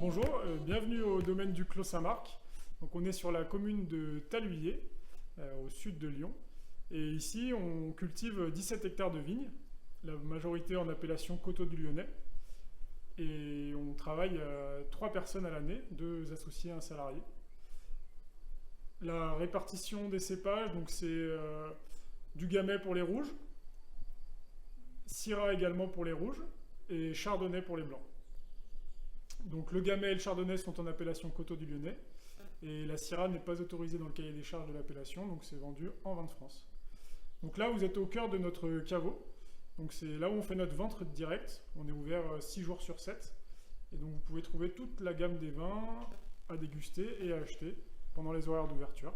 Bonjour, bienvenue au domaine du Clos Saint-Marc. Donc on est sur la commune de Taluyer, au sud de Lyon. Et ici, on cultive 17 hectares de vignes, la majorité en appellation Coteaux du Lyonnais. Et on travaille 3 personnes à l'année, 2 associés et un salarié. La répartition des cépages, donc c'est du Gamay pour les rouges, Syrah également pour les rouges et Chardonnay pour les blancs. Donc le Gamay et le Chardonnay sont en appellation Coteaux du Lyonnais et la Syrah n'est pas autorisée dans le cahier des charges de l'appellation, donc c'est vendu en vin de France. Donc là, vous êtes au cœur de notre caveau. Donc c'est là où on fait notre vente direct. On est ouvert 6 jours sur 7. Et donc vous pouvez trouver toute la gamme des vins à déguster et à acheter pendant les horaires d'ouverture.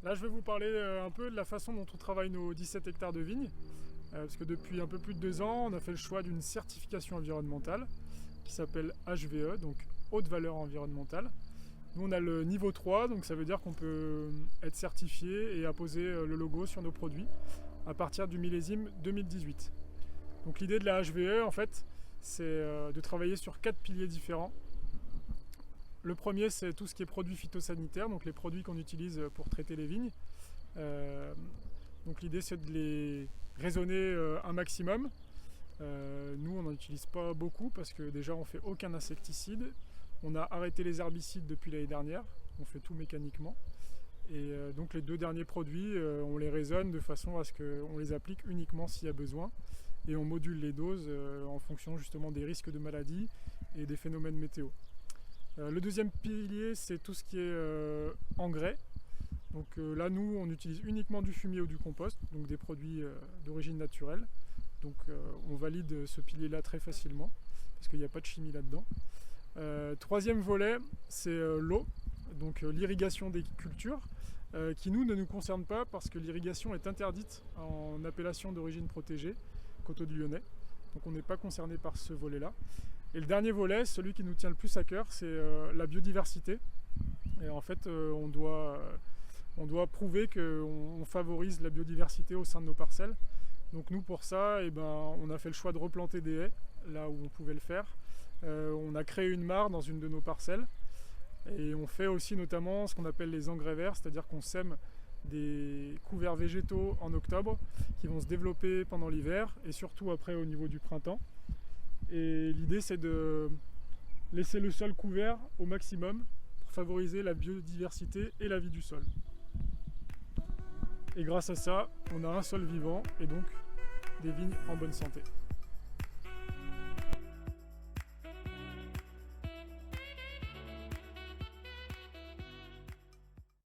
Là, je vais vous parler un peu de la façon dont on travaille nos 17 hectares de vignes. Parce que depuis un peu plus de 2 ans, on a fait le choix d'une certification environnementale qui s'appelle HVE, donc haute valeur environnementale. Nous, on a le niveau 3, donc ça veut dire qu'on peut être certifié et apposer le logo sur nos produits à partir du millésime 2018. Donc l'idée de la HVE, en fait, c'est de travailler sur 4 piliers différents. Le premier, c'est tout ce qui est produits phytosanitaires, donc les produits qu'on utilise pour traiter les vignes. Donc l'idée, c'est de les raisonner un maximum. Nous, on n'en utilise pas beaucoup parce que déjà, on ne fait aucun insecticide. On a arrêté les herbicides depuis l'année dernière. On fait tout mécaniquement. Et donc les 2 derniers produits, on les raisonne de façon à ce qu'on les applique uniquement s'il y a besoin. Et on module les doses en fonction justement des risques de maladie et des phénomènes météo. Le deuxième pilier, c'est tout ce qui est engrais. Donc là, nous, on utilise uniquement du fumier ou du compost, donc des produits d'origine naturelle. Donc on valide ce pilier-là très facilement, parce qu'il n'y a pas de chimie là-dedans. Troisième volet, c'est l'eau, donc l'irrigation des cultures, qui nous ne nous concerne pas parce que l'irrigation est interdite en appellation d'origine protégée, Coteaux du Lyonnais. Donc on n'est pas concerné par ce volet-là. Et le dernier volet, celui qui nous tient le plus à cœur, c'est la biodiversité. Et en fait, on doit prouver qu'on favorise la biodiversité au sein de nos parcelles. Donc nous, pour ça, on a fait le choix de replanter des haies, là où on pouvait le faire. On a créé une mare dans une de nos parcelles. Et on fait aussi notamment ce qu'on appelle les engrais verts, c'est-à-dire qu'on sème des couverts végétaux en octobre qui vont se développer pendant l'hiver et surtout après au niveau du printemps. Et l'idée, c'est de laisser le sol couvert au maximum pour favoriser la biodiversité et la vie du sol. Et grâce à ça, on a un sol vivant et donc des vignes en bonne santé.